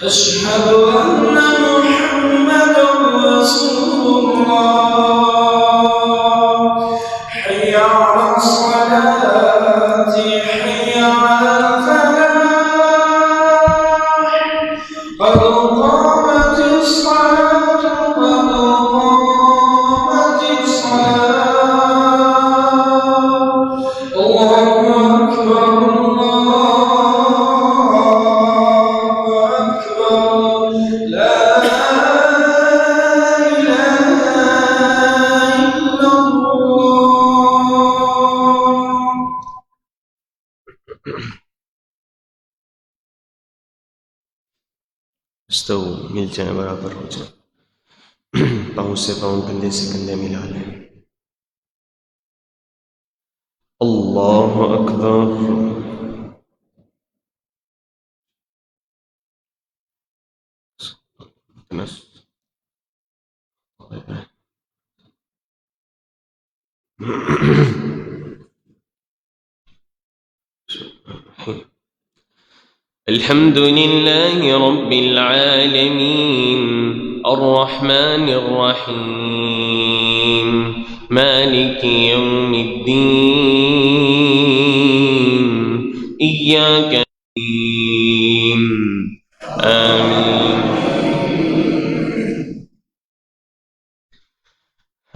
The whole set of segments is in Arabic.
أشهد أن محمدا رسول الله. حي على الصلاة، حي على الفلاح، قد قامت الصلاة، قد قامت الصلاة. الله أكبر، الله أكبر، لا إله إلا الله. استووا मिल जाए बराबर हो जाए पाँव से पाँव कंधे से कंधे मिला लें अल्लाह अकबर الحمد لله رب العالمين الرحمن الرحيم مالك يوم الدين إياك نستعين آمين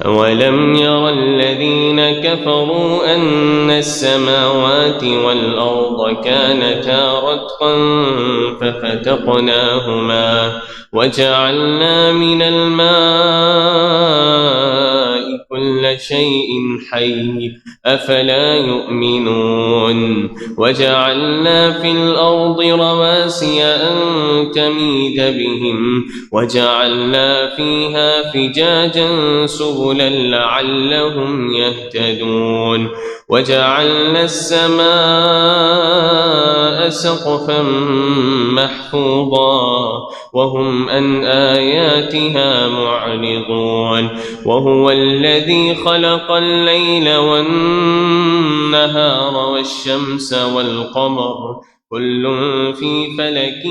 أولم ير الذين كفروا أن السماوات والأرض كانتا رتقا ففتقناهما وجعلنا من الماء كل شيء حي أفلا يؤمنون وجعلنا في الأرض رواسي أن تميد بهم وجعلنا فيها فجاجا سبلا لعلهم يهتدون وجعلنا السماء سقفا محفوظا وهم عن آياتها معرضون وهو الذي خلق الليل والنهار والشمس والقمر كل في فلك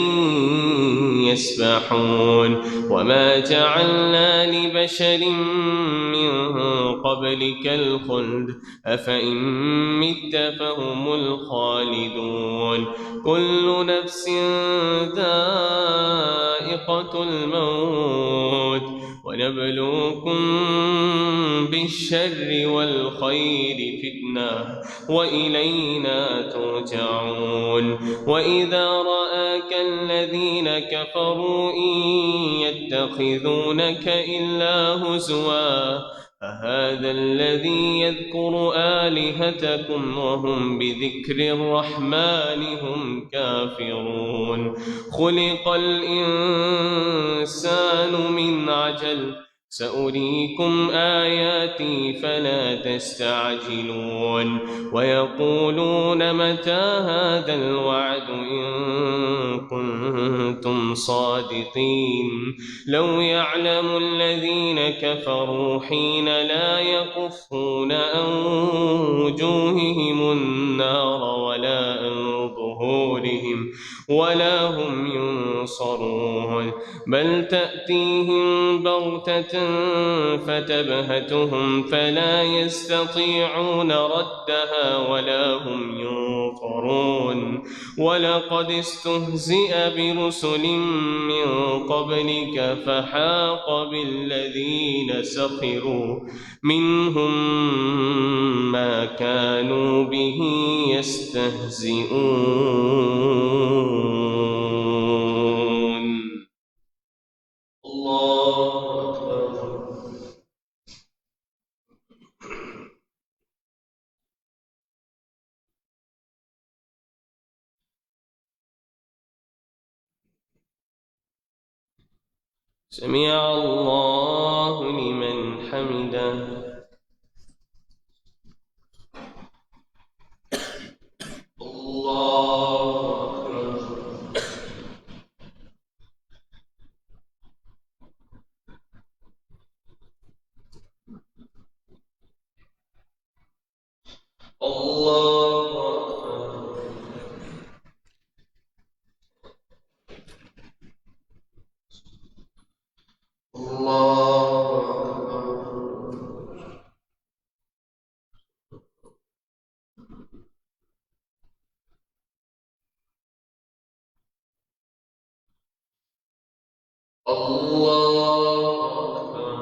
يسبحون وما جعلنا لبشر من قبلك الخلد أفإن مت فهم الخالدون كل نفس ذائقة الموت ونبلوكم بالشر والخير فتنة وإلينا ترجعون وإذا رآك الذين كفروا إن يتخذونك إلا هزوا أهذا الذي يذكر آلهتكم وهم بذكر الرحمن هم كافرون خلق الإنسان من عجل سأريكم آياتي فلا تستعجلون ويقولون متى هذا الوعد إن كنتم صادقين لو يعلم الذين كفروا حين لا يكفون عن وجوههم النار ولا عن ظهورهم ولا هم ينصرون بل تأتيهم بغتة فتبهتهم فلا يستطيعون ردها ولا هم ينظرون ولقد استهزئ برسل من قبلك فحاق بالذين سخروا منهم ما كانوا به يستهزئون الله أكبر سمع الله لمن حمده الله أكبر الله أكبر الله أكبر.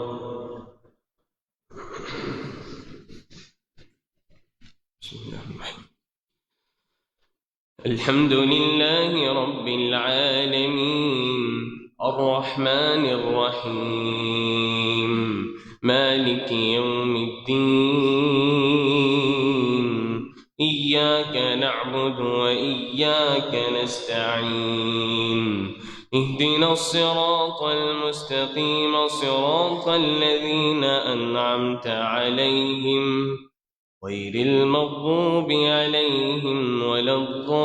بسم الله الرحمن الرحيم. الحمد لله رب العالمين الرحمن الرحيم مالك يوم الدين إياك نعبد وإياك نستعين اهدنا الصراط المستقيم صراط الذين أنعمت عليهم غير المغضوب عليهم ولا الضالين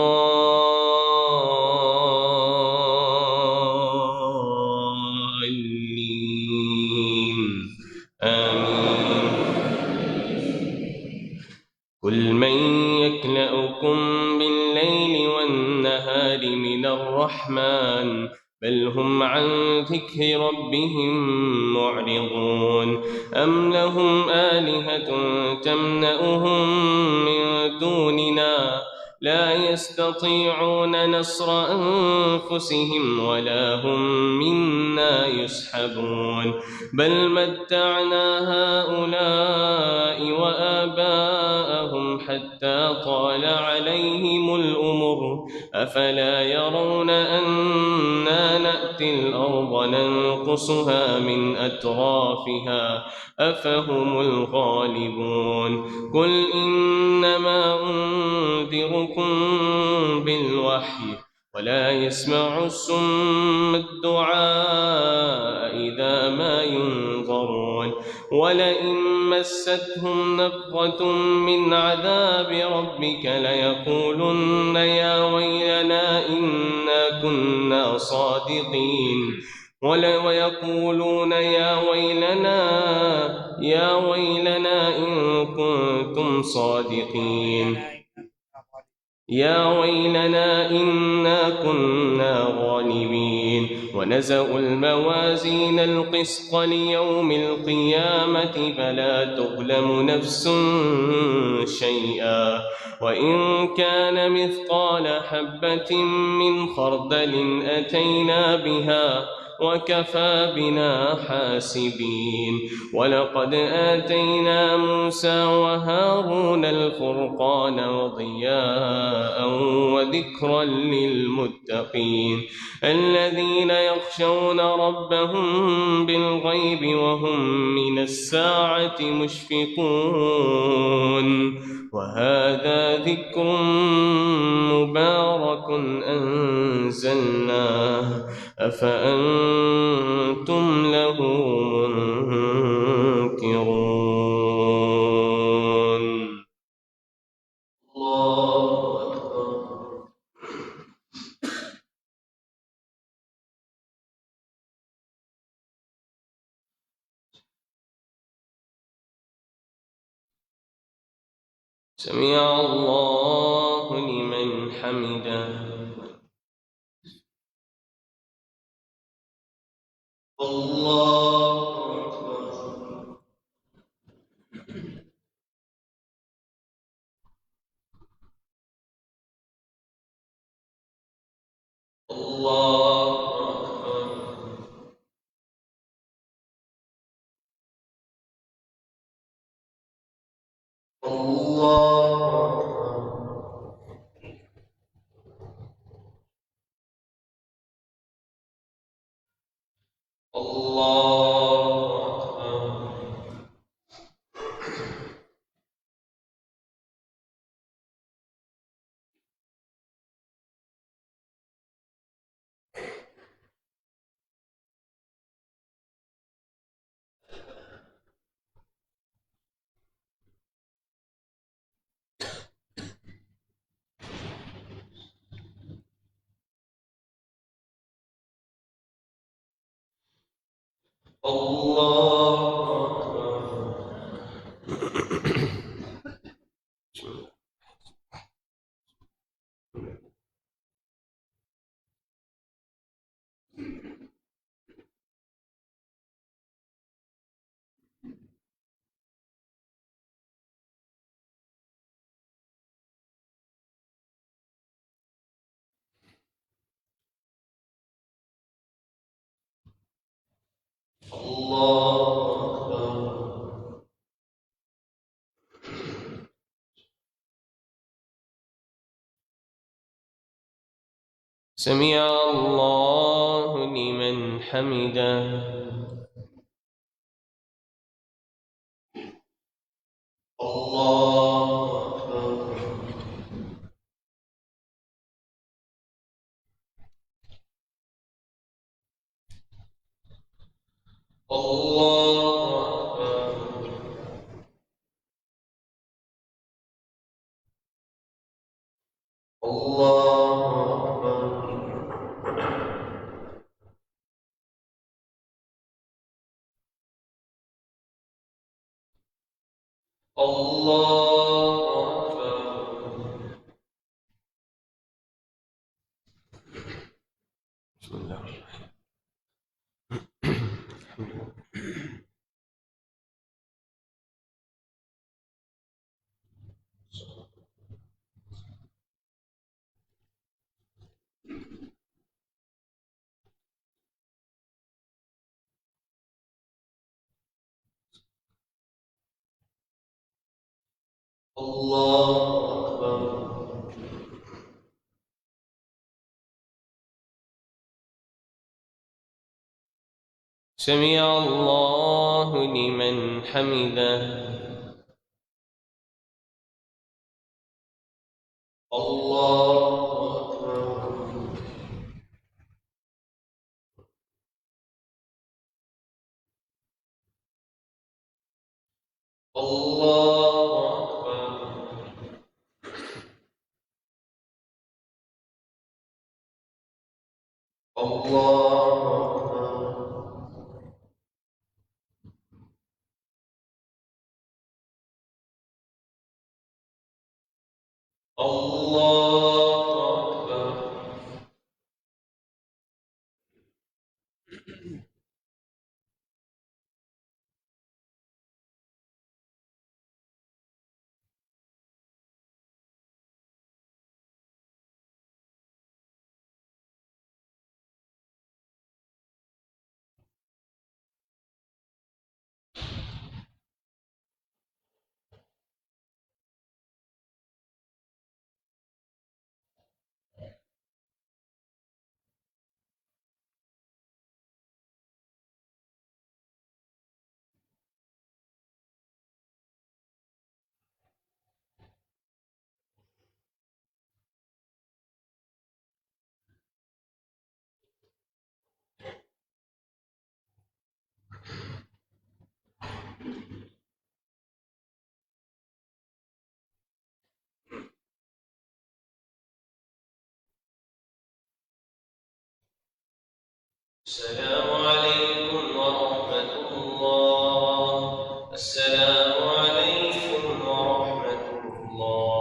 آمين. قل من يكلؤكم بالليل والنهار من الرحمن بل هم عن ذكر ربهم معرضون أم لهم آلهة تمنعهم من دوننا لا يستطيعون نصر أنفسهم ولا هم منا يسحبون بل متعنا هؤلاء وآباءهم حتى طال عليهم الأمر أفلا يرون أنا نأتي الأرض ننقصها من أطرافها أفهم الغالبون قل إنما أنذركم بالوحي ولا يسمع الصم الدعاء إذا ما ينظرون ولئن مستهم نفحة من عذاب ربك ليقولن يا ويلنا إنا كنا صادقين ويقولون يا ويلنا إن كنتم صادقين يا ويلنا إنا كنا ظالمين ونزعوا الموازين القسط ليوم القيامة فلا تظلم نفس شيئا وإن كان مثقال حبة من خردل أتينا بها وكفى بنا حاسبين ولقد آتينا موسى وهارون الفرقان وضياء وذكرا للمتقين الذين يخشون ربهم بالغيب وهم من الساعة مشفقون وهذا ذكر مبارك أنزلناه أفأنتم له منكرون الله أكبر. سمع الله لمن حمده الله أكبر. الله أكبر. الله أكبر. الله أكبر. الله أكبر. سمع الله لمن حمده. الله أكبر. الله أكبر. الله أكبر. الله أكبر. بسم الله الرحمن الرحيم. الله أكبر. سمع الله لمن حمده. الله أكبر. الله أكبر. الله أكبر. الله أكبر. السلام عليكم ورحمة الله. السلام عليكم ورحمة الله.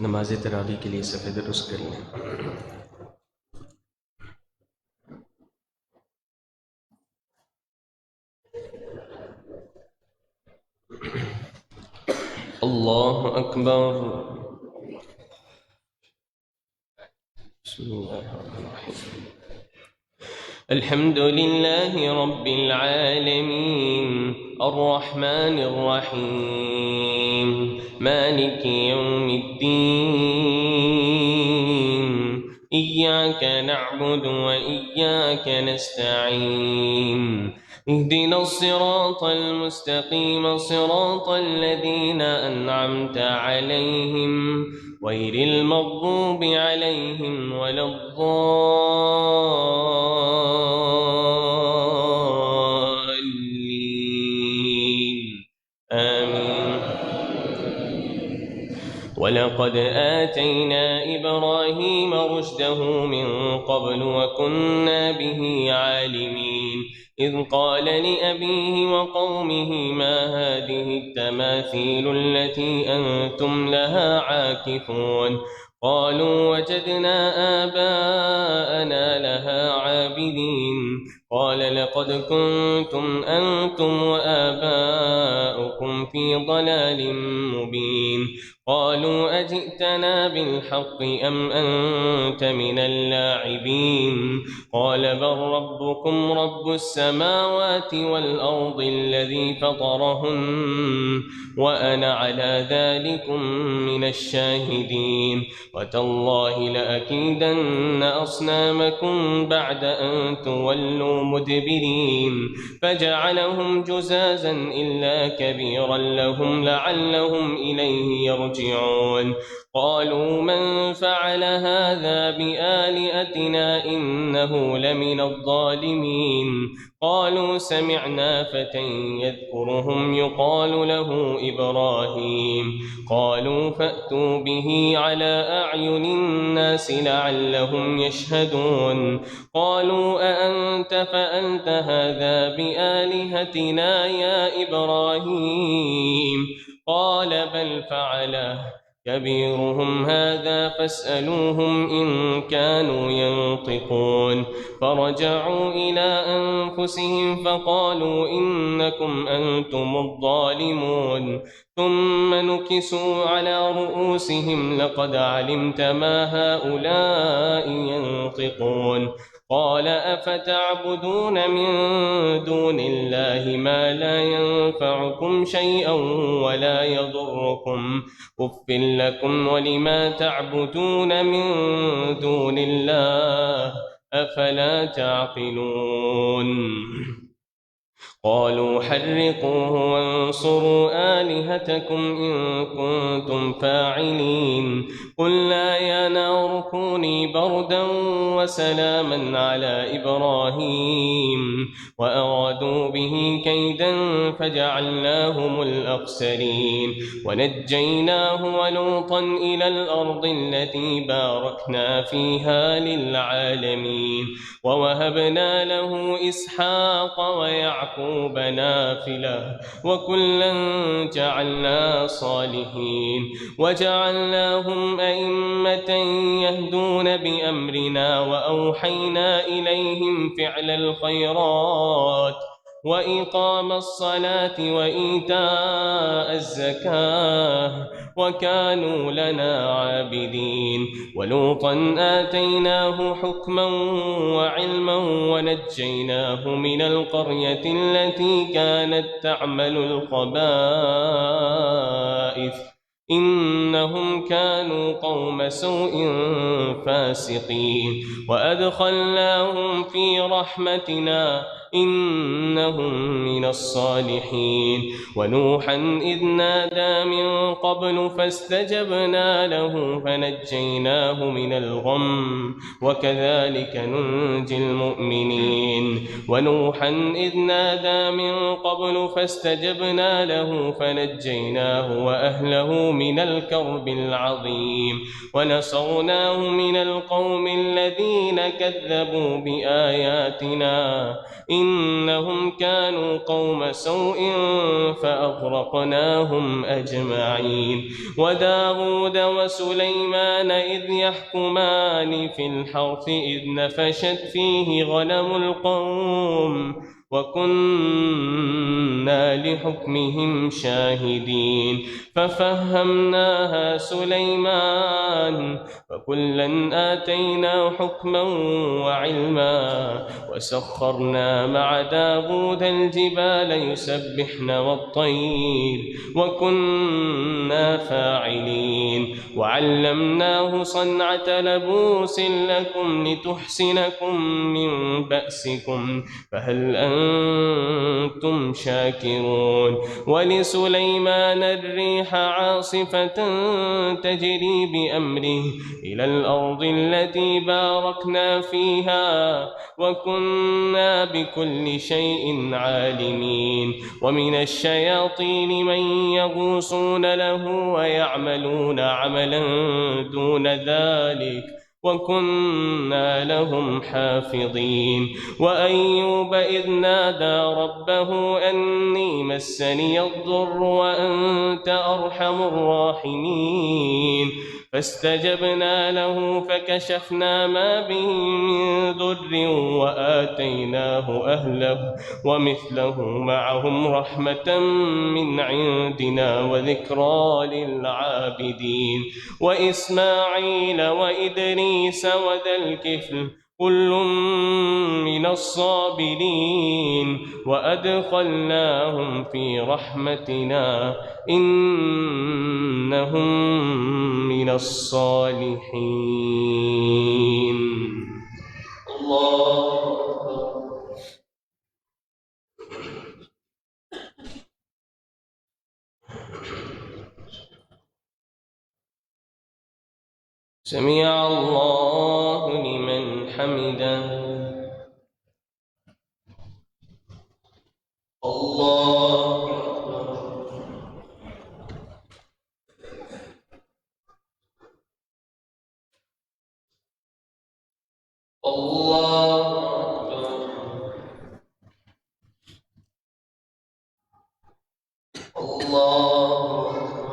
नमाज तरावी के लिए सफ़े दुरुस्त कर लें। अल्लाह अकबर। अल्हम्दुलिल्लाहि रब्बिल आलमीन अर्रहमानिर रहीम मालिकि यौमिद्दीन इय्याका नअबुदु व इय्याका नस्तईन اهدنا الصراط المستقيم صراط الذين أنعمت عليهم غير المغضوب عليهم ولا الضالين آمين. ولقد آتينا إبراهيم رشده من قبل وكنا به عالمين إذ قال لأبيه وقومه ما هذه التماثيل التي أنتم لها عاكفون قالوا وجدنا آباءنا لها عابدين قال لقد كنتم أنتم وآباؤكم في ضلال مبين قالوا أجئتنا بالحق أم أنت من اللاعبين قال بل ربكم رب السماوات والأرض الذي فطرهن وأنا على ذلكم من الشاهدين وتالله لأكيدن أصنامكم بعد أن تولوا مدبرين فجعلهم جزازا إلا كبيرا لهم لعلهم إليه يرجعون قالوا من فعل هذا بآلهتنا إنه لمن الظالمين قالوا سمعنا فتى يذكرهم يقال له إبراهيم قالوا فأتوا به على أعين الناس لعلهم يشهدون قالوا أأنت فأنت هذا بآلهتنا يا إبراهيم قال بل فعله كبيرهم هذا فاسألوهم إن كانوا ينطقون فرجعوا إلى أنفسهم فقالوا إنكم أنتم الظالمون ثم نكسوا على رؤوسهم لقد علمت ما هؤلاء ينطقون قال أفتعبدون من دون الله ما لا ينفعكم شيئا ولا يضركم أف لكم ولما تعبدون من دون الله أفلا تعقلون قالوا حرقوه وانصروا آلهتكم إن كنتم فاعلين قلنا يا نار كوني بردا وسلاما على إبراهيم وأرادوا به كيدا فجعلناهم الأخسرين ونجيناه ولوطا إلى الأرض التي باركنا فيها للعالمين ووهبنا له إسحاق ويعقوب نافلة وكلا جعلنا صالحين وجعلناهم أئمة يهدون بأمرنا وأوحينا إليهم فعل الخيرات وإقام الصلاة وإيتاء الزكاة وكانوا لنا عابدين ولوطا آتيناه حكما وعلما ونجيناه من القرية التي كانت تعمل الخبائث إنهم كانوا قوم سوء فاسقين وأدخلناهم في رحمتنا إنهم من الصالحين ونوحا إذ نادى من قبل فاستجبنا له فنجيناه من الغم وكذلك ننجي المؤمنين ونوحا إذ نادى من قبل فاستجبنا له فنجيناه وأهله من الكرب العظيم ونصرناه من القوم الذين كذبوا بآياتنا إنهم كانوا قوم سوء فأغرقناهم أجمعين. وداود وسليمان إذ يحكمان في الحرث إذ نفشت فيه غنم القوم وكنا لحكمهم شاهدين. ففهمناها سليمان فكلا آتينا حكما وعلما وسخرنا مع داود الجبال يسبحن والطير وكنا فاعلين. وعلمناه صنعة لبوس لكم لتحسنكم من بأسكم فهل أنتم شاكرون. ولسليمان الريح عاصفة تجري بأمره إلى الأرض التي باركنا فيها وكنا بكل شيء عالمين. ومن الشياطين من يغوصون له ويعملون عملا دون ذلك وكنا لهم حافظين. وأيوب إذ نادى ربه أني مسني الضر وأنت أرحم الراحمين فاستجبنا له فكشفنا ما به من ضر وآتيناه أهله ومثله معهم رحمة من عندنا وذكرى للعابدين. وإسماعيل وإدريس وذا الكفل كل من الصابرين وأدخلناهم في رحمتنا إنهم من الصالحين. الله أكبر. سمع الله لمن حمده. الله أكبر. الله أكبر. الله أكبر.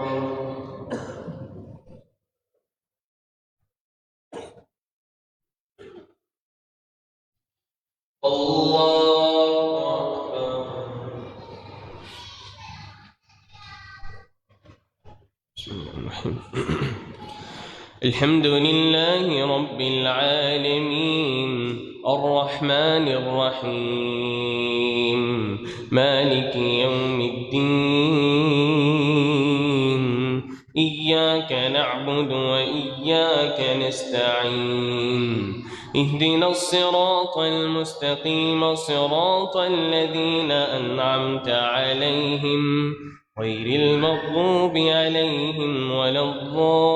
الله أكبر. بسم الله الرحمن الرحيم. الحمد لله رب العالمين الرحمن الرحيم مالك يوم الدين إياك نعبد وإياك نستعين اهدنا الصراط المستقيم صراط الذين أنعمت عليهم غير المغضوب عليهم ولا الضالين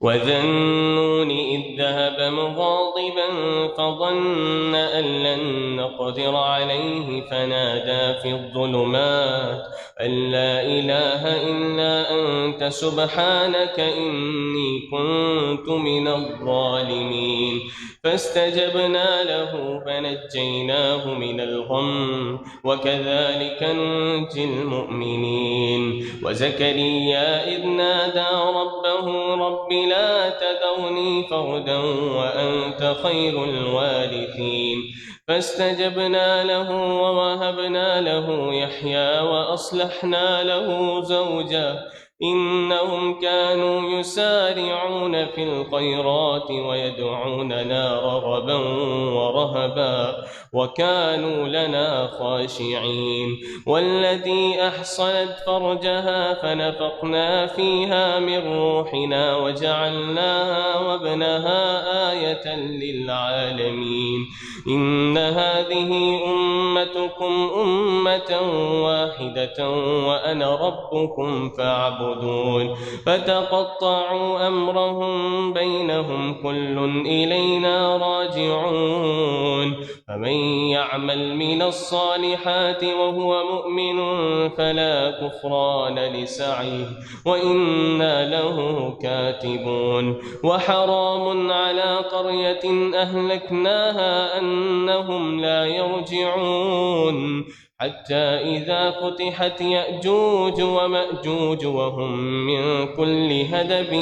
وذا النون إذ ذهب مغاضبا فظن أن لن نقدر عليه فنادى في الظلمات أن لا إله إلا أنت سبحانك إني كنت من الظالمين فاستجبنا له فنجيناه من الغم وكذلك ننجي المؤمنين. وزكريا إذ نادى ربه رب لا تذرني فردا وأنت خير الوارثين فاستجبنا له ووهبنا له يحيى وأصلحنا له زوجه إنهم كانوا يسارعون في الخيرات ويدعوننا رغبا ورهبا وكانوا لنا خاشعين. والتي أحصنت فرجها فنفخنا فيها من روحنا وجعلناها وابنها آية للعالمين. إن هذه أمتكم أمة واحدة وأنا ربكم فاعبدون يعبدون فتقطعوا أمرهم بينهم كل إلينا راجعون فمن يعمل من الصالحات وهو مؤمن فلا كفران لسعيه وإنا له كاتبون وحرام على قرية أهلكناها أنهم لا يرجعون حتى إذا فتحت يأجوج ومأجوج وهم من كل هدب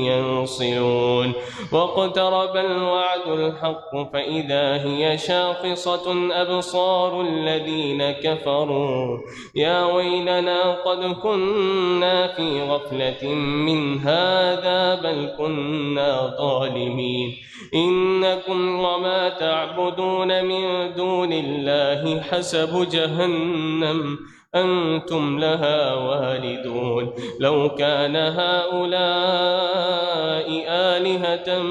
ينصلون واقترب الوعد الحق فإذا هي شاخصة أبصار الذين كفروا يا ويلنا قد كنا في غفلة من هذا بل كنا ظالمين إنكم وما تعبدون من دون الله حسب جهنم أنتم لها واردون لو كان هؤلاء آلهة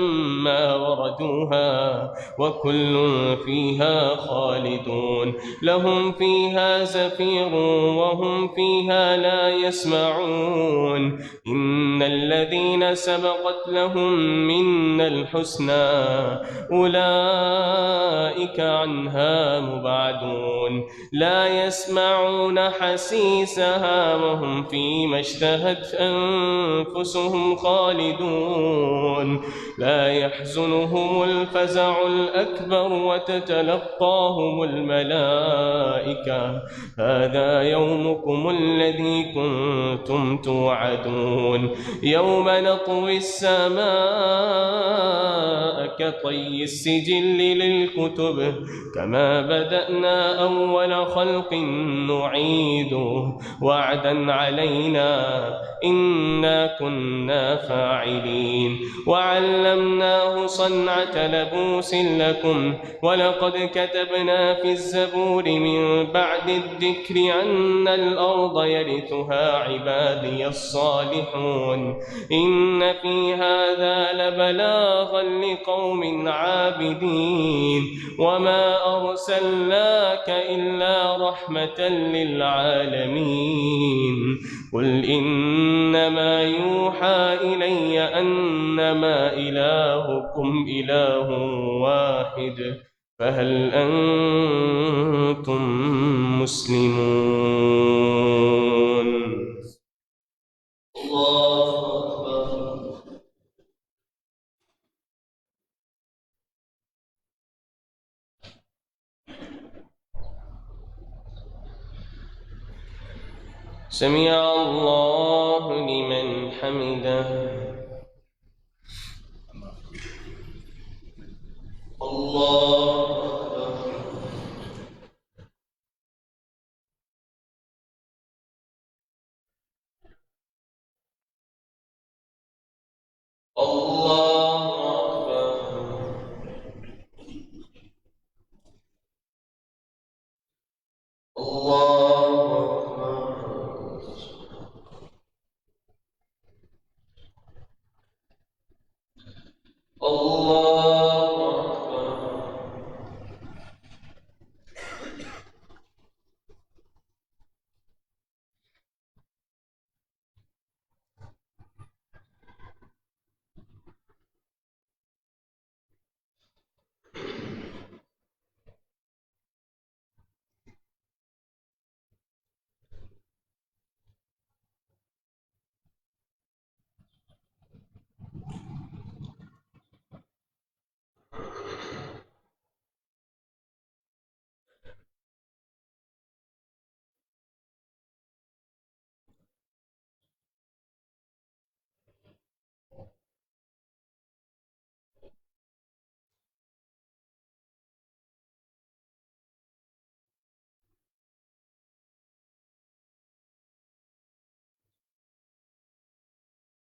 ما وردوها وكل فيها خالدون لهم فيها زفير وهم فيها لا يسمعون إن الذين سبقت لهم منا الحسنى أولئك عنها مبعدون لا يسمعون حسيسها وهم فيما اشتهت أنفسهم خالدون لا يحزنهم الفزع الأكبر وتتلقاهم الملائكة هذا يومكم الذي كنتم توعدون يوم نطوي السماء كطي السجل للكتب كما بدأنا أول خلق نعيده وعدا علينا إنا كنا فاعلين وعلمناه صنعة لبوس لكم ولقد كتبنا في الزبور من بعد الذكر أن الأرض يرثها عبادي الصالحون إن في هذا لبلاغا لقوم عابدين وما أرسلناك إلا رحمة للعالمين قل إنما يوحى إلي أنما إلهكم إله واحد فهل أنتم مسلمون الله أكبر سمع الله لمن حمده الله أكبر الله أكبر الله أكبر الله أكبر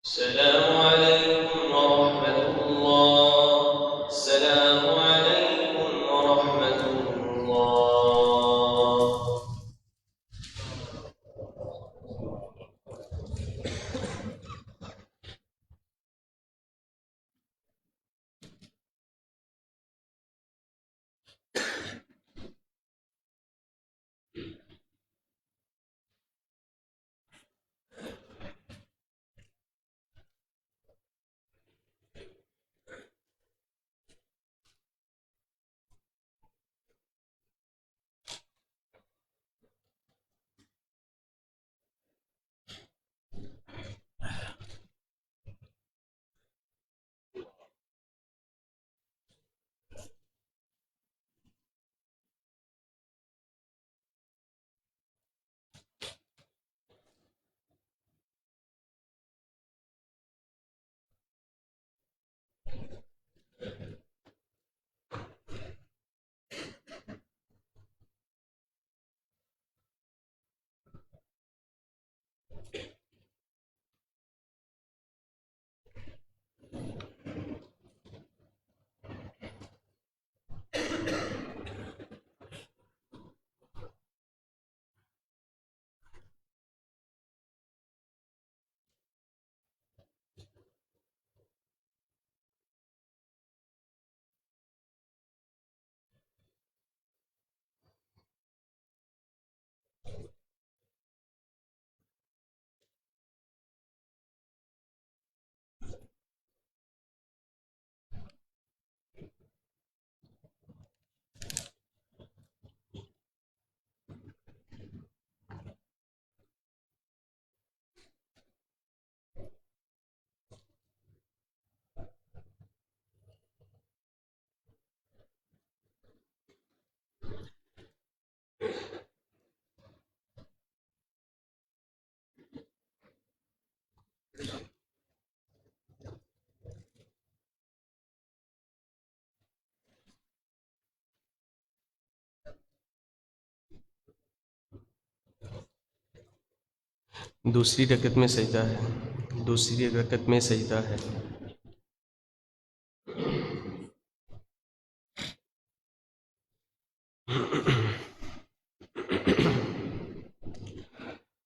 السلام عليكم ورحمة الله السلام عليكم ورحمة الله दूसरी रकत में सजदा है, दूसरी रकत में सजदा है।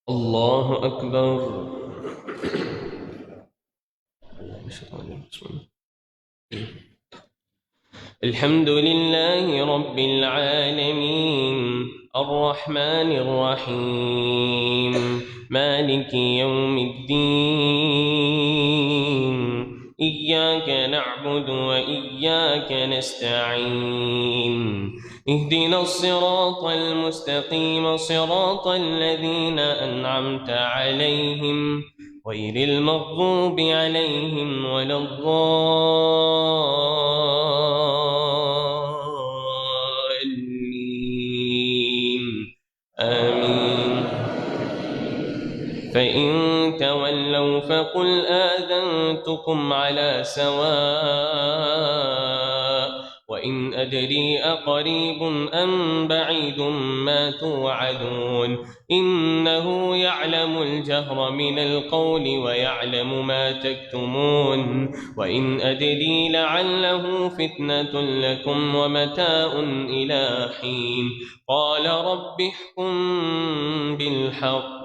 अल्लाहु अकबर। अल्हम्दुलिल्लाहि रब्बिल आलमीन अर्रहमानिर रहीम मालिकि यौमिद्दीन इय्याक नअबुदु व इय्याक नस्तईन اهدنا الصراط المستقيم صراط الذين أنعمت عليهم غير المغضوب عليهم ولا الضالين آمين. فإن تولوا فقل آذنتكم على سواء وإن أدري أقريب أم بعيد ما توعدون إنه يعلم الجهر من القول ويعلم ما تكتمون وإن أدري لعله فتنة لكم ومتاع إلى حين قال رب احكم بالحق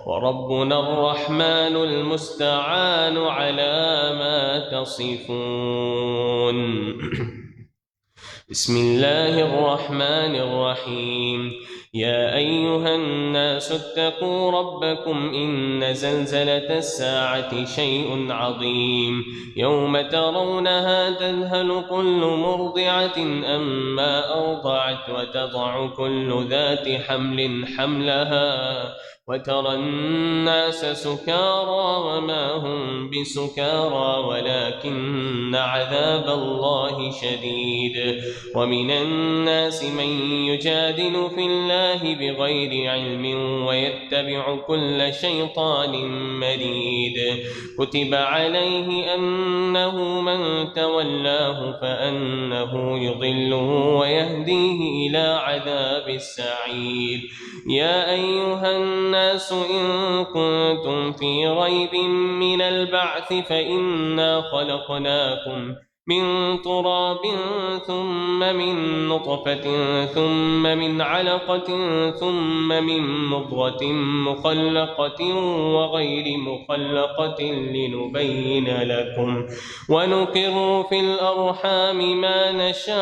وربنا الرحمن المستعان على ما تصفون. بسم الله الرحمن الرحيم. يا أيها الناس اتقوا ربكم إن زلزلة الساعة شيء عظيم يوم ترونها تذهل كل مرضعة أما أرضعت وتضع كل ذات حمل حملها وترى الناس سكارى وما هم بسكارى ولكن عذاب الله شديد. ومن الناس من يجادل في الله بغير علم ويتبع كل شيطان مريد. كتب عليه أنه من تولاه فأنه يضله ويهديه إلى عذاب السعير. يا أيها الناس إن كنتم في ريب من البعث فإنا خلقناكم من تراب ثم من نطفة ثم من علقة ثم من مضغة مخلقة وغير مخلقة لنبين لكم ونقر في الأرحام ما نشاء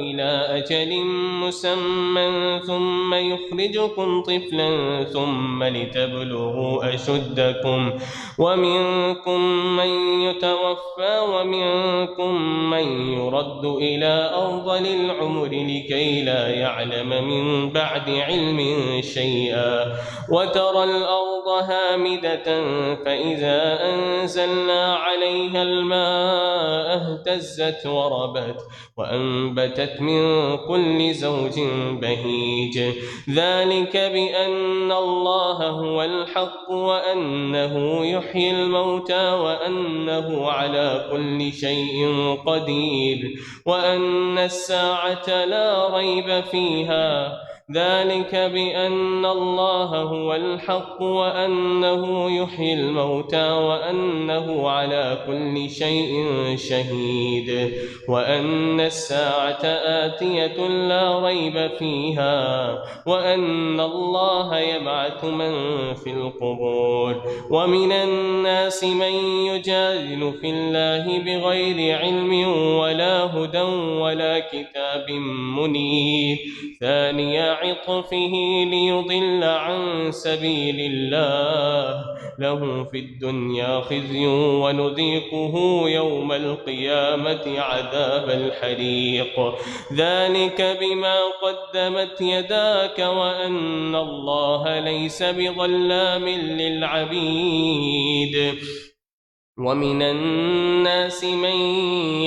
إلى أجل مسمى ثم يخرجكم طفلا ثم لتبلغوا أشدكم ومنكم من يتوفى ومنكم من يرد إلى أرذل العمر لكي لا يعلم من بعد علم شيئا. وترى الأرض هامدة فإذا أنزلنا عليها الماء اهتزت وربت وأنبتت من كل زوج بهيج. ذلك بأن الله هو الحق وأنه يحيي الموتى وأنه على كل شيء قدير وأن الساعة لا ريب فيها. ذلك بأن الله هو الحق وأنه يحيي الموتى وأنه على كل شيء شهيد وأن الساعة آتية لا ريب فيها وأن الله يبعث من في القبور. ومن الناس من يجادل في الله بغير علم ولا هدى ولا كتاب منير. ثاني عطفه ليضل عن سبيل الله له في الدنيا خزي ونذيقه يوم القيامة عذاب الحريق. ذلك بما قدمت يداك وأن الله ليس بظلام للعبيد. ومن الناس من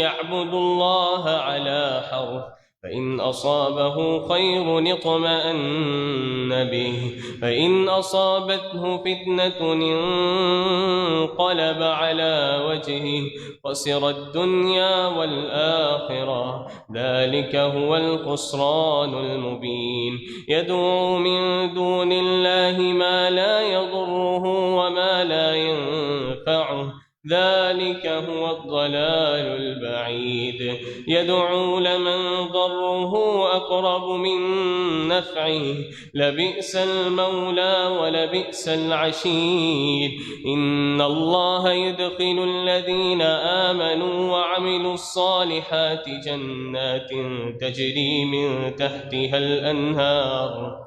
يعبد الله على حرف فإن أصابه خير اطمأن به فإن أصابته فتنة انقلب على وجهه خسر الدنيا والآخرة ذلك هو الخسران المبين يدعو من دون الله ما لا يضره وما لا ينفعه ذلك هو الضلال البعيد يدعو لمن ضره أقرب من نفعه لبئس المولى ولبئس العشير إن الله يدخل الذين آمنوا وعملوا الصالحات جنات تجري من تحتها الأنهار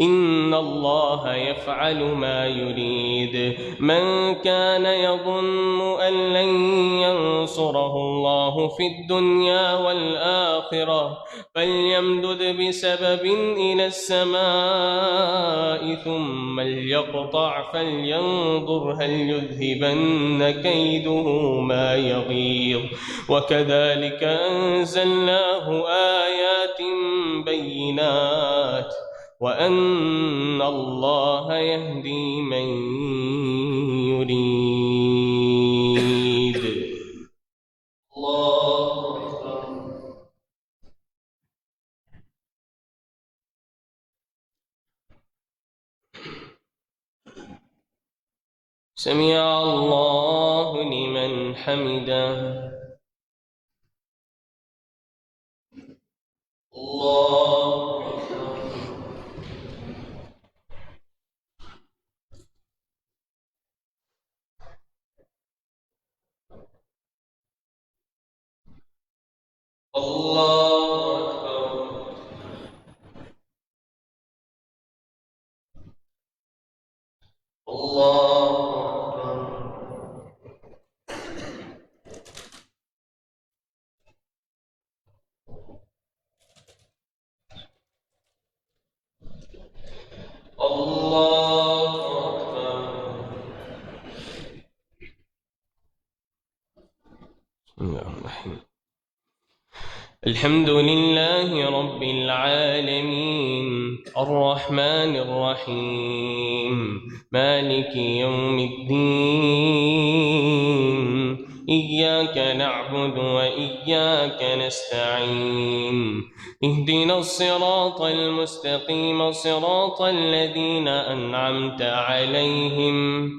إن الله يفعل ما يريد من كان يظن أن لن ينصره الله في الدنيا والآخرة فليمدد بسبب إلى السماء ثم ليقطع فلينظر هل يذهبن كيده ما يغيظ وكذلك أنزلناه آيات بينات وأن الله يهدي من يريد الله أكبر. سمع الله لمن حمده الله أكبر. الله أكبر. الله أكبر. الله أكبر. بسم الله الرحمن الرحيم الحمد لله رب العالمين الرحمن الرحيم مالك يوم الدين إياك نعبد وإياك نستعين اهدنا الصراط المستقيم صراط الذين أنعمت عليهم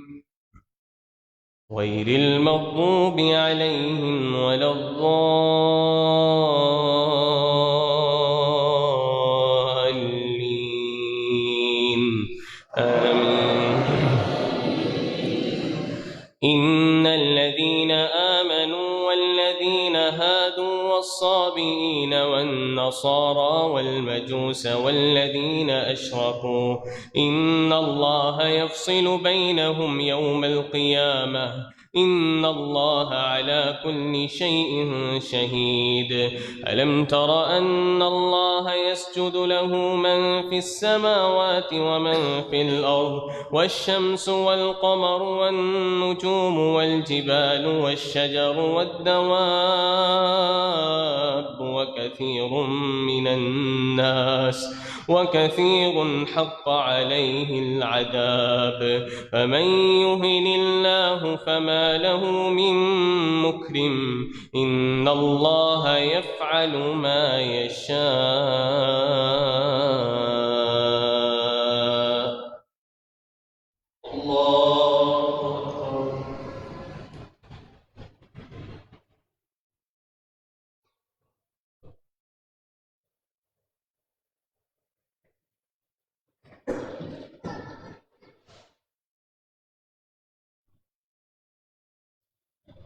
غير المغضوب عليهم ولا الضالين آمين إن الذين آمنوا والذين هادوا والصابئين والنصارى والمجوس والذين أشركوا إن الله يفصل بينهم يوم القيامة إن الله على كل شيء شهيد ألم تر أن الله يسجد له من في السماوات ومن في الأرض والشمس والقمر والنجوم والجبال والشجر والدواب وكثير حق عليه العذاب فمن يهن الله فما له من مكرم إن الله يفعل ما يشاء الله أكبر.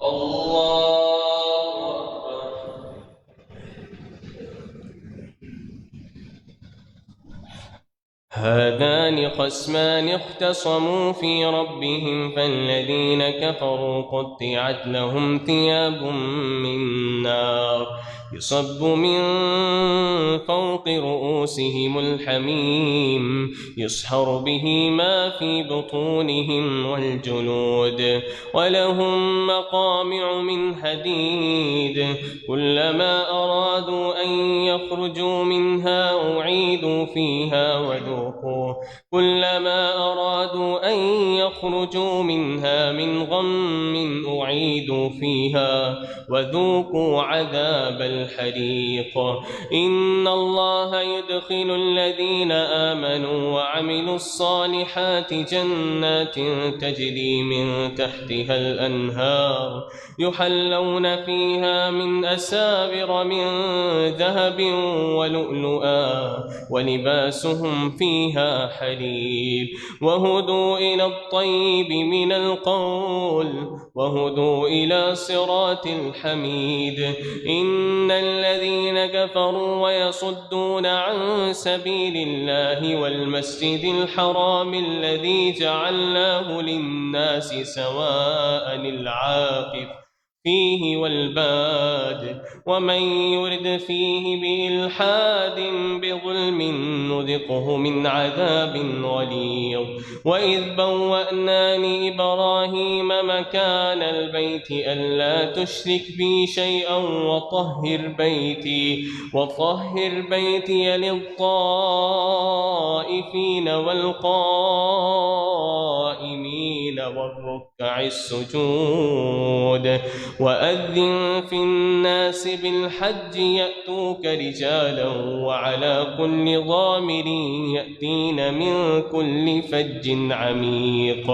الله أكبر. هذان خصمان اختصموا في ربهم فالذين كفروا قطعت لهم ثياب من نار يصب من فوق رؤوسهم الحميم يصهر به ما في بطونهم والجلود ولهم مقامع من حديد كلما أرادوا أن يخرجوا منها أعيدوا فيها كلما أرادوا أن يخرجوا منها من غم أعيدوا فيها وذوقوا عذاب الحريق إن الله يدخل الذين آمنوا وعملوا الصالحات جنات تجري من تحتها الأنهار يحلون فيها من أساور من ذهب ولؤلؤا ولباسهم فيها حرير وهدوا إلى الطيب من القول وهدوا إلى صراط الحميد إن الذين كفروا ويصدون عن سبيل الله والمسجد الحرام الذي جعلناه للناس سواء العاكف فيه والباد ومن يرد فيه بإلحاد بظلم نذقه من عذاب غليظ وإذ بوأنا لإبراهيم مكان البيت ألا تشرك بي شيئا وطهر بيتي للطائفين والقائمين والركع السجود وأذن في الناس بالحج يأتوك رجالا وعلى كل ضامر يأتين من كل فج عميق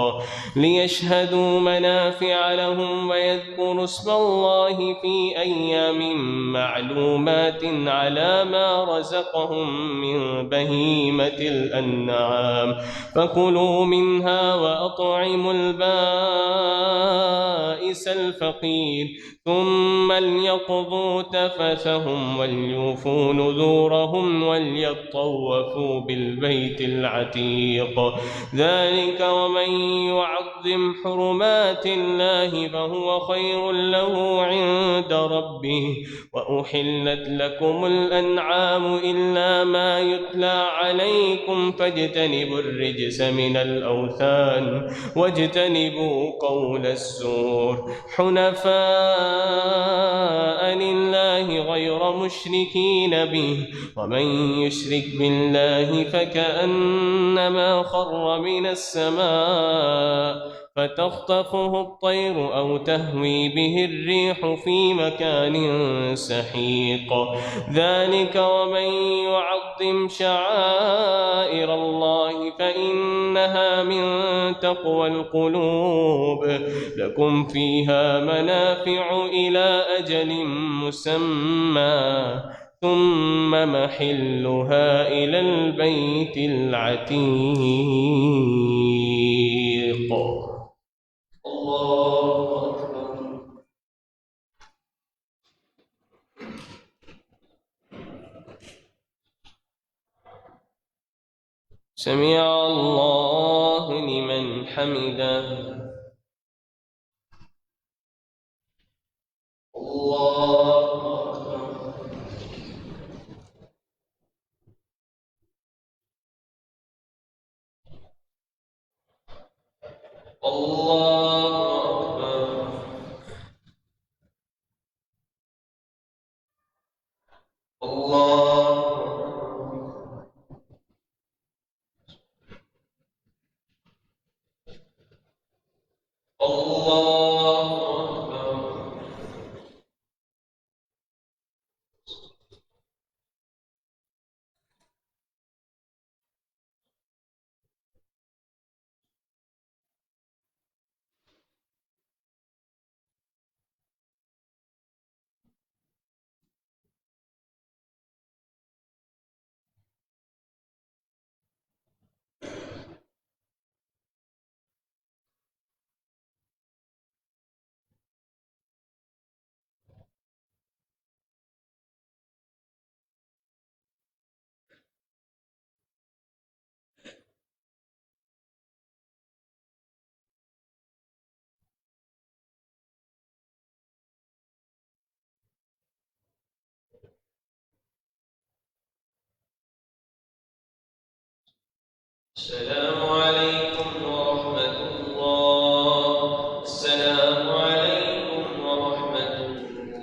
ليشهدوا منافع لهم ويذكروا اسم الله في أيام معلومات على ما رزقهم من بهيمة الأنعام فكلوا منها وأطعموا البائس الفقير ثم ليقضوا تفثهم وليوفوا نذورهم وليطوفوا بالبيت العتيق ذلك ومن يعظم حرمات الله فهو خير له عند ربه وأحلت لكم الأنعام إلا ما يتلى عليكم فاجتنبوا الرجس من الأوثان واجتنبوا قول الزور حنفاء لله غير مشركين به ومن يشرك بالله فكأنما خر من السماء فتخطفه الطير أو تهوي به الريح في مكان سحيق ذلك ومن يعظم شعائر الله فإنها من تقوى القلوب لكم فيها منافع إلى أجل مسمى ثم محلها إلى البيت العتيق الله أكبر. سمع الله لمن حمده الله أكبر. الله أكبر. الله الله أكبر. السلام عليكم ورحمة الله. السلام عليكم ورحمة الله.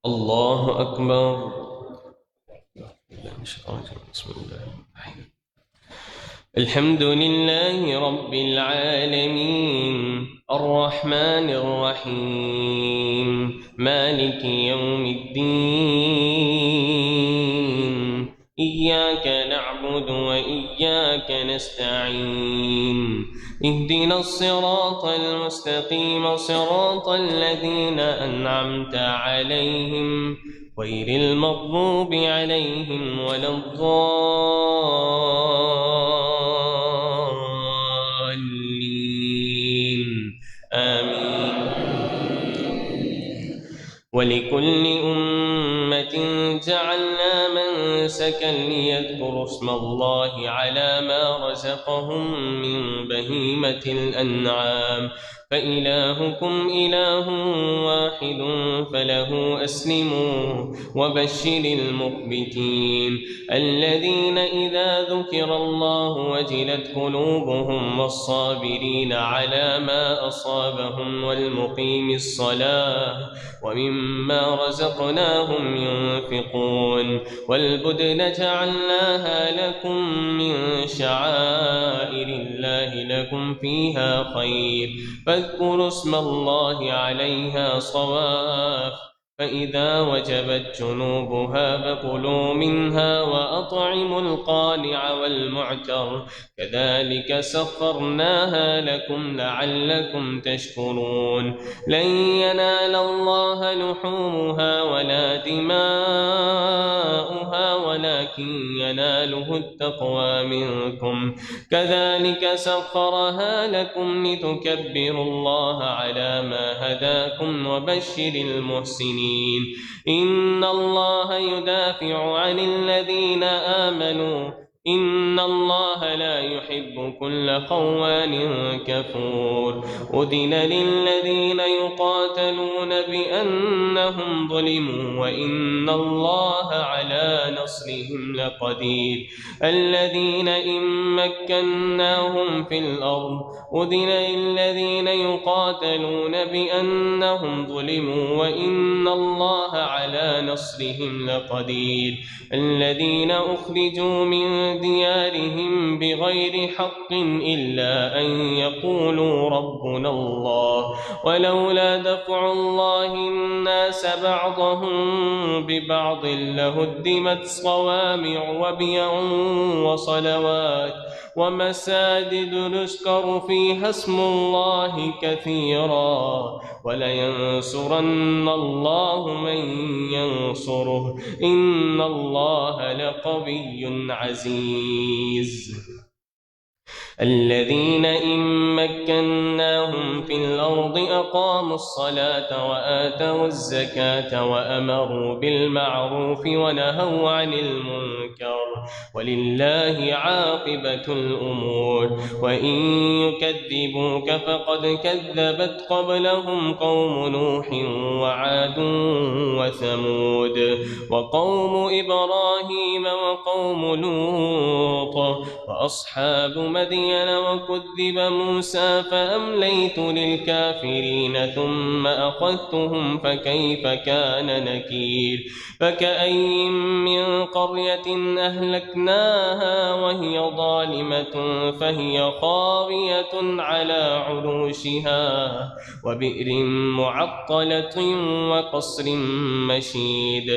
الله أكبر. بسم الله الرحمن الرحيم. الحمد لله رب العالمين الرحمن الرحيم مالك يوم الدين إياك نعبد وإياك نستعين اهدنا الصراط المستقيم صراط الذين أنعمت عليهم غير المغضوب عليهم ولا الضالين آمين. ولكل أمة جعلنا منسكا ليذكروا اسم الله على ما رزقهم من بهيمة الأنعام فإلهكم إله واحد فله أسلموا وبشر المخبتين الذين إذا ذكر الله وجلت قلوبهم والصابرين على ما أصابهم والمقيم الصلاة ومما رزقناهم ينفقون والبدن جعلناها لكم من شعائر الله لكم فيها خير فاذكروا اسم الله عليها صواف فإذا وجبت جنوبها فكلوا منها وأطعموا القانع والمعتر كذلك سخرناها لكم لعلكم تشكرون لن ينال الله لحومها ولا دماؤها ولكن يناله التقوى منكم. كذلك سخرها لكم لتكبروا الله على ما هداكم وبشر المحسنين. إن الله يدافع عن الذين آمنوا إن الله لا يحب كل خوان كفور. أذن للذين يقاتلون بأنهم ظلموا وإن الله على نصرهم لقدير. الذين إن مكناهم في الأرض أذن للذين يقاتلون بأنهم ظلموا وإن الله على نصرهم لقدير. الذين أخرجوا من ديارهم بغير حق إلا أن يقولوا ربنا الله ولولا دفع الله الناس بعضهم ببعض لهدمت صوامع وبيع وصلوات ومساجد يذكر فيها اسم الله كثيرا ولينصرن الله من ينصره إن الله لقوي عزيز. الذين إن مكناهم في الأرض أقاموا الصلاة وآتوا الزكاة وأمروا بالمعروف ونهوا عن المنكر ولله عاقبة الأمور. وإن يكذبوك فقد كذبت قبلهم قوم نوح وعاد وثمود وقوم إبراهيم وقوم لوط وأصحاب مدين وكذب موسى فأمليت للكافرين ثم أخذتهم فكيف كان نكير. فكأين من قرية أهلكناها وهي ظالمة فهي خاوية على عروشها وبئر معطلة وقصر مشيد.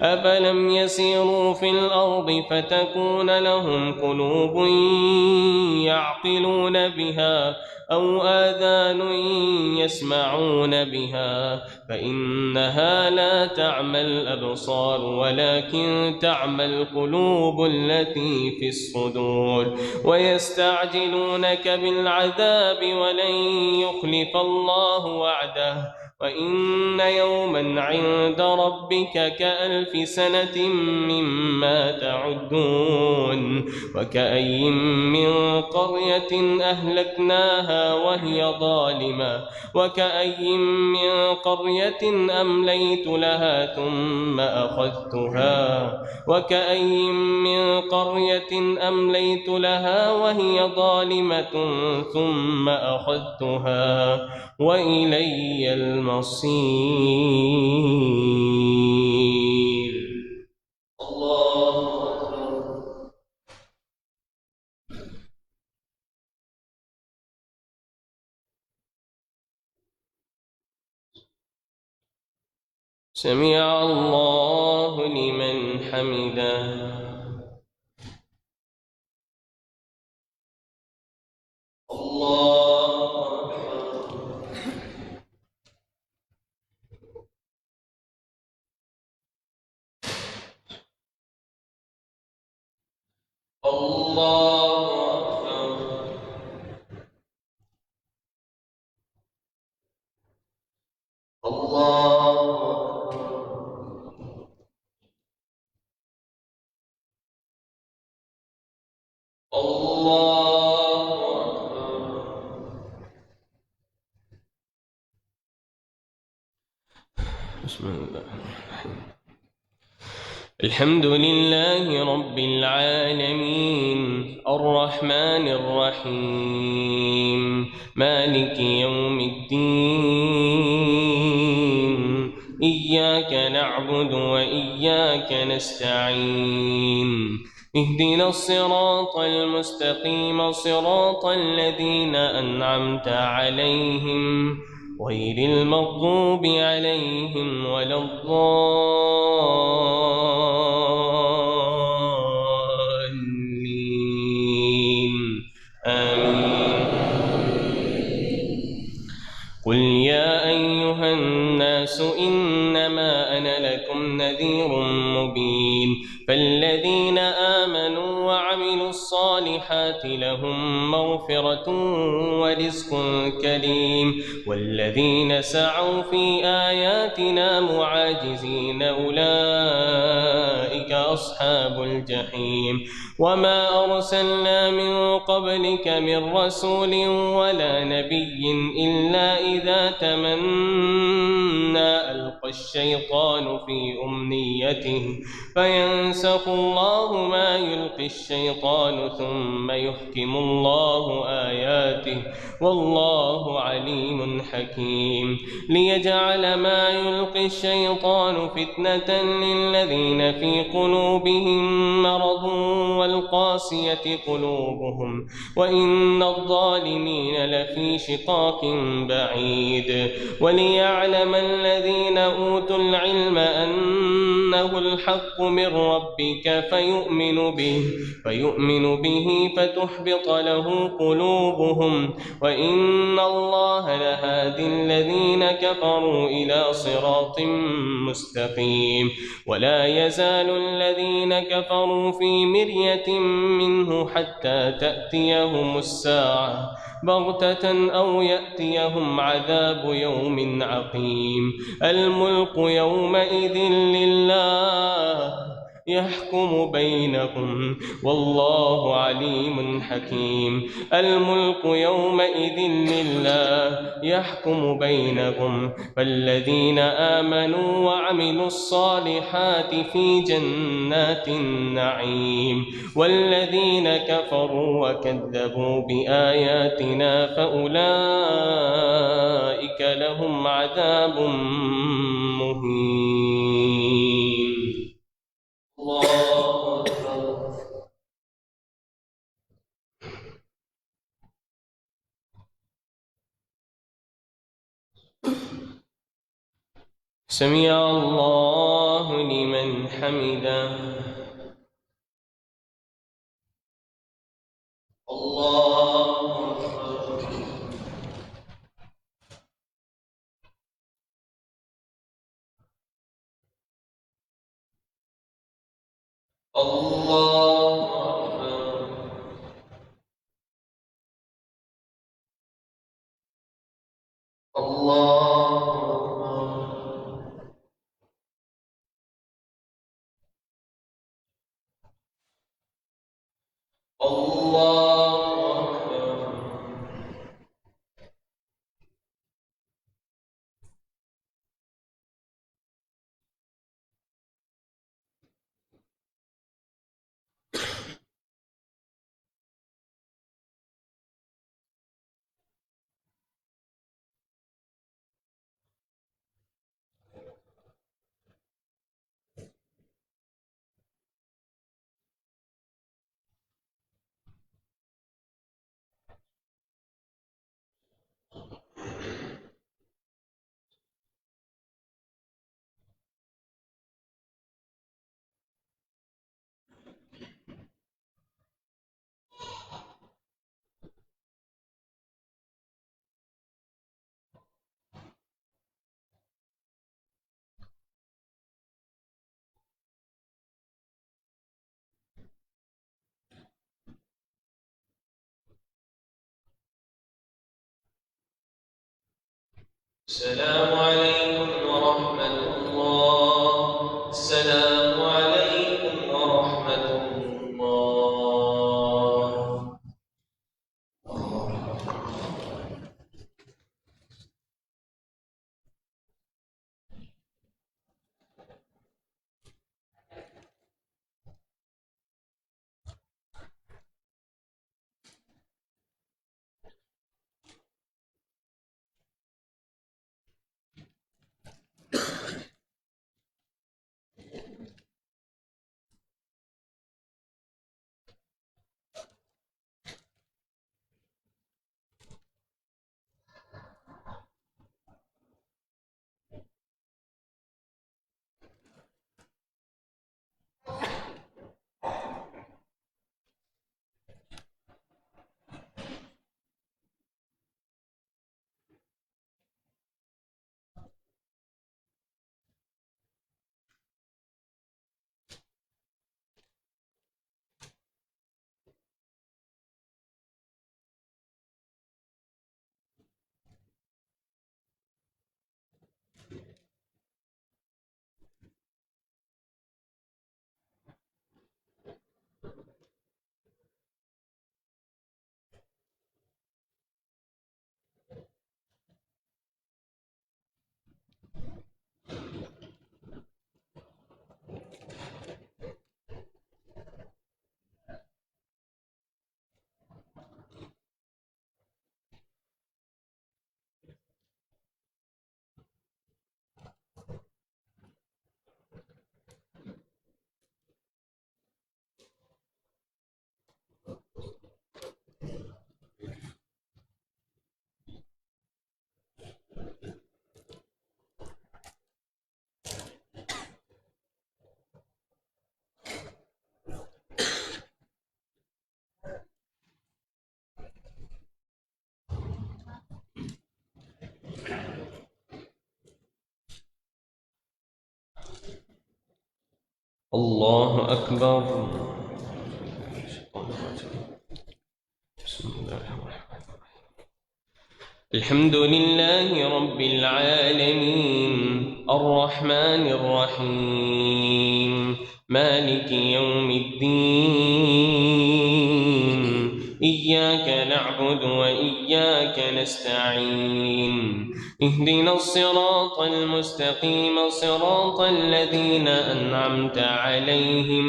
أفلم يسيروا في الأرض فتكون لهم قلوب يعقلون بها أو آذان يسمعون بها فإنها لا تعمى الأبصار ولكن تعمى القلوب التي في الصدور. ويستعجلونك بالعذاب ولن يخلف الله وعده وإن يوما عند ربك كألف سنة مما تعدون. وكأين من قرية أهلكناها وهي ظالمة وكأين من قرية أمليت لها ثم أخذتها وكأين من قرية أمليت لها وهي ظالمة ثم أخذتها وإلي المصير. الله أكبر. سمع الله لمن حمده. الله أكبر. الله أكبر. الله أكبر. الله أكبر. بسم الله الرحمن. الحمد لله رب العالمين الرحمن الرحيم مالك يوم الدين. إياك نعبد وإياك نستعين. اهدنا الصراط المستقيم صراط الذين أنعمت عليهم غير المغضوب عليهم ولا الضالين. آمين. قل يا أيها الناس إنما أنا لكم نذير مبين مبين فالذين آمنوا وعملوا الصالحات لهم مغفرة ورزق كريم والذين سعوا في آياتنا معاجزين أولئك أصحاب الجحيم وما أرسلنا من قبلك من رسول ولا نبي إلا إذا تمنى ألقى الشيطان في أمنيته فينسخ الله ما يلقي الشيطان ثم يحكم الله آياته والله عليم حكيم ليجعل ما يلقي الشيطان فتنة للذين في قلوبهم مرض والقاسية قلوبهم وإن الظالمين لفي شقاق بعيد وليعلم الذين أوتوا العلم أنه الحق من ربك فيؤمن به فتحبط له قلوبهم وإن الله لهادي الذين كفروا إلى صراط مستقيم ولا يزال الذين كفروا في مرية منه حتى تأتيهم الساعة بغتة أو يأتيهم عذاب يوم عقيم الملك يومئذ لله يحكم بينكم والله عليم حكيم الملك يومئذ لله يحكم بينكم فالذين آمنوا وعملوا الصالحات في جنات النعيم والذين كفروا وكذبوا بآياتنا فأولئك لهم عذاب مهين الله أكبر. سمع الله لمن حمده الله أكبر. الله أكبر. الله أكبر. الله أكبر. السلام عليكم ورحمة الله. السلام عليكم ورحمة الله. الله أكبر. بسم الله الرحمن الرحيم. الحمد لله رب العالمين الرحمن الرحيم مالك يوم الدين إياك نعبد وإياك نستعين اهدنا الصراط المستقيم صراط الذين أنعمت عليهم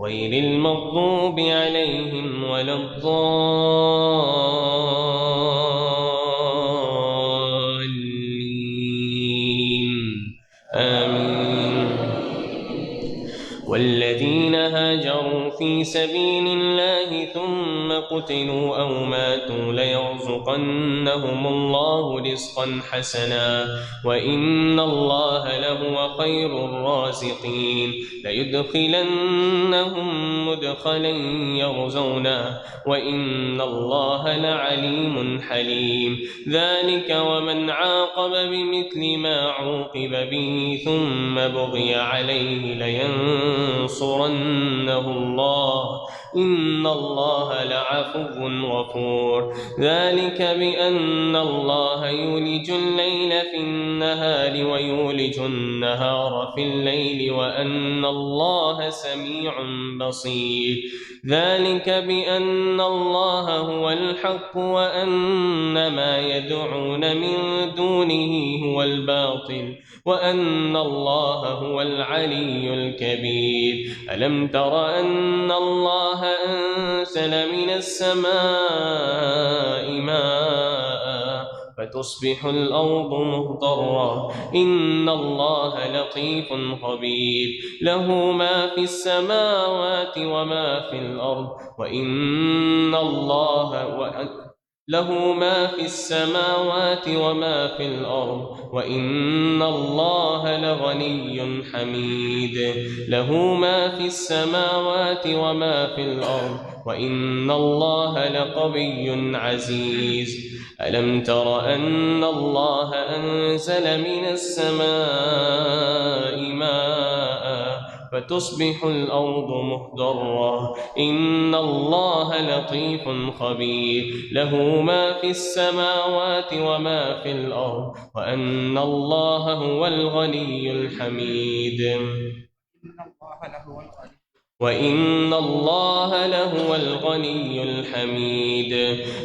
غير المغضوب عليهم ولا الضالين آمين. والذين هاجروا في سبيل الله ثم قتلوا أو ماتوا ليرزقنهم الله رزقا حسنا وإن الله لهو خير الرازقين. ليدخلنهم مدخلا يرزونه وإن الله لعليم حليم. ذلك ومن عاقب بمثل ما عوقب به ثم بغي عليه لينصرنه الله إن الله لعفو غفور. ذلك بأن الله يولج الليل في النهار ويولج النهار في الليل وأن الله سميع بصير. ذلك بأن الله هو الحق وأن ما يدعون من دونه هو الباطل وأن الله هو العلي الكبير. ألم تر أن الله أنزل من السماء ماء فتصبح الأرض مخضرا إن الله لطيف خبير. له ما في السماوات وما في الأرض وإن الله له ما في السماوات وما في الأرض وإن الله لغني حميد. له ما في السماوات وما في الأرض وإن الله لقوي عزيز. ألم تر أن الله أنزل من السماء ماء فتصبح الأرض مخضرا إن الله لطيف خبير. له ما في السماوات وما في الأرض وأن الله هو الغني الحميد وإن الله لهو الغني الحميد.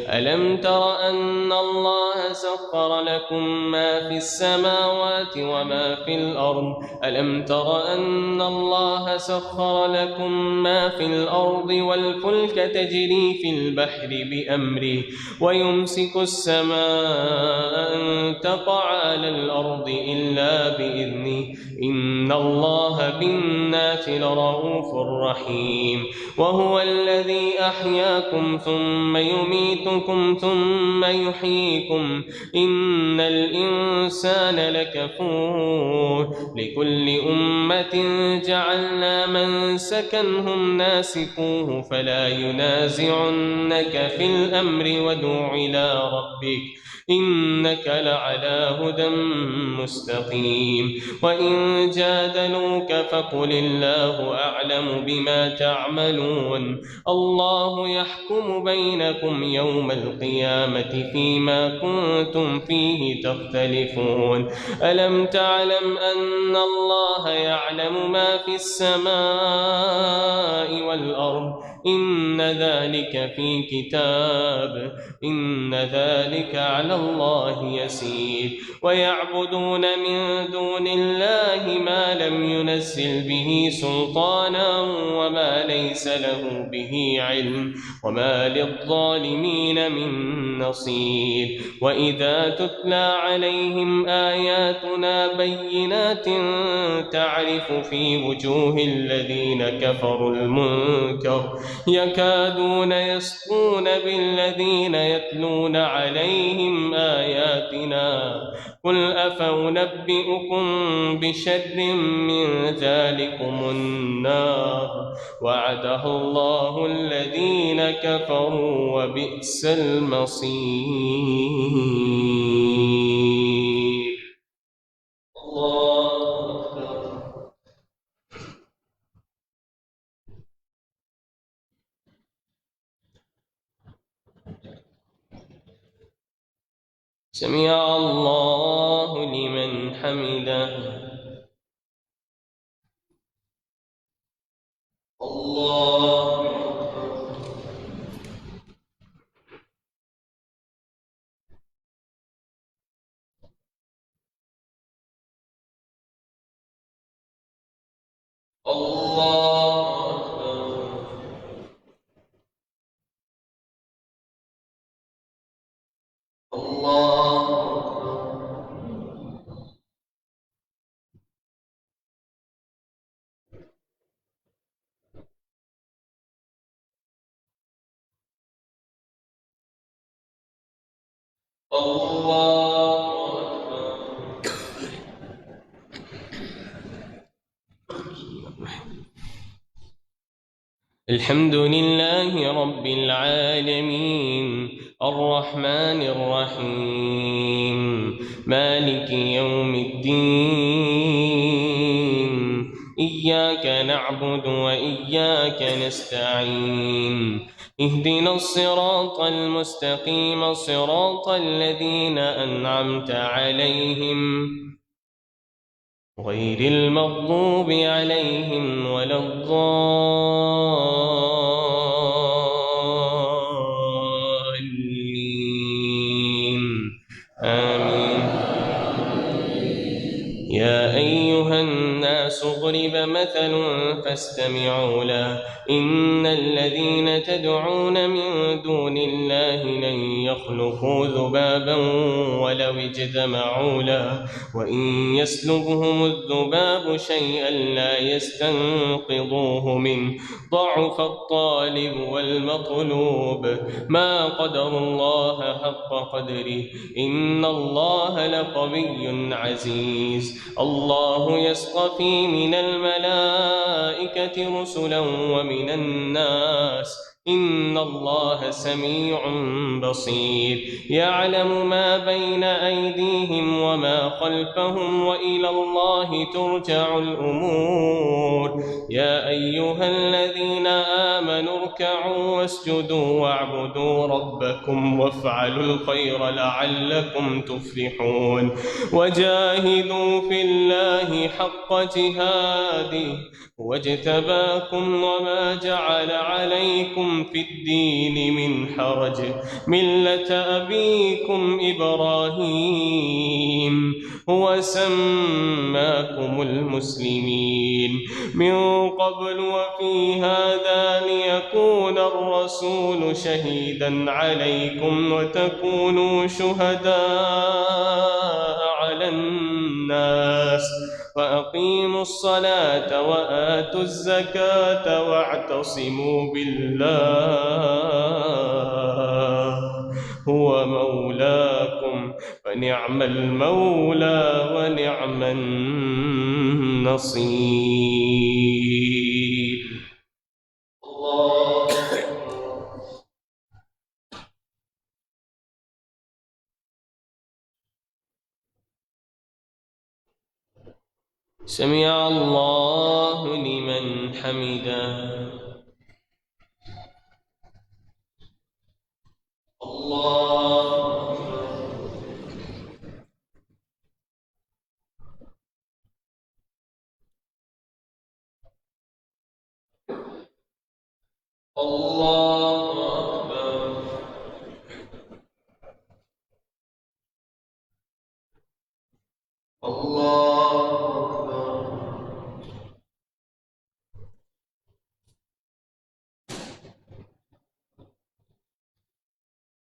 ألم تر أن الله سخر لكم ما في السماوات وما في الأرض ألم تر أن الله سخر لكم ما في الأرض والفلك تجري في البحر بأمره ويمسك السماء أن تقع على الأرض إلا بإذنه إن الله بالناس لرؤوف رحيم. وهو الذي أحياكم ثم يميتكم ثم يحييكم إن الإنسان لكفور. لكل أمة جعلنا منسكا هم ناسكوه فلا ينازعنك في الأمر وادع إلى ربك إنك لعلى هدى مستقيم. وإن جادلوك فقل الله أعلم بما تعملون الله يحكم بينكم يوم القيامة فيما كنتم فيه تختلفون. ألم تعلم أن الله يعلم ما في السماء والأرض إن ذلك في كتاب إن ذلك على الله يسير. ويعبدون من دون الله ما لم ينزل به سلطانا وما ليس له به علم وما للظالمين من نصير. وإذا تتلى عليهم آياتنا بينات تعرف في وجوه الذين كفروا المنكر يكادون يسطون بالذين يتلون عليهم آياتنا قل أفأنبئكم بشر من ذلكم النار وعدها الله الذين كفروا وبئس المصير. الله أكبر. سمع الله لمن حمده. الله أكبر. الله أكبر. الله أكبر. الله أكبر. الحمد لله رب العالمين الرحمن الرحيم مالك يوم الدين إياك نعبد وإياك نستعين اهدنا الصراط المستقيم صراط الذين أنعمت عليهم غير المغضوب عليهم ولا الضالين آمين. يا أيها الناس ضرب مثل فاستمعوا له إن الذين تدعون من دون الله لن يخلقوا ذبابا ولو اجتمعوا له وإن يسلبهم الذباب شيئا لا يستنقضوه منه ضعف الطالب والمطلوب ما قدروا الله حق قدره إن الله لقوي عزيز. الله يصطفي من الملائكة رسلا ومن الناس إن الله سميع بصير يعلم ما بين أيديهم وما خلفهم وإلى الله ترجع الأمور. يا أيها الذين آمنوا اركعوا واسجدوا واعبدوا ربكم وافعلوا الخير لعلكم تفلحون وجاهدوا في الله حق جهاده واجتباكم وما جعل عليكم في الدين من حرج ملة أبيكم إبراهيم هو سماكم المسلمين من قبل وفي هذا ليكون الرسول شهيدا عليكم وتكونوا شهداء على الناس وأقيموا الصلاة وآتوا الزكاة واعتصموا بالله هو مولاكم فنعم المولى ونعم النصير. الله سمع الله لمن حمده. الله الله أكبر. الله أكبر.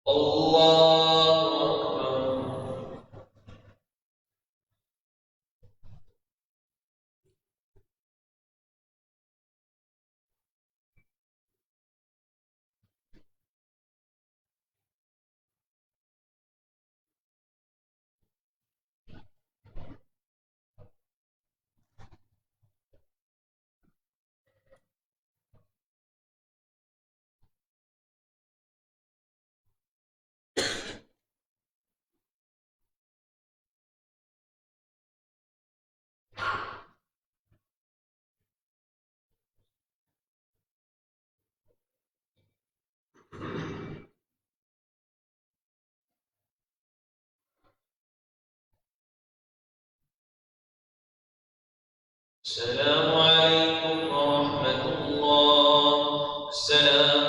الله أكبر. السلام عليكم ورحمة الله. السلام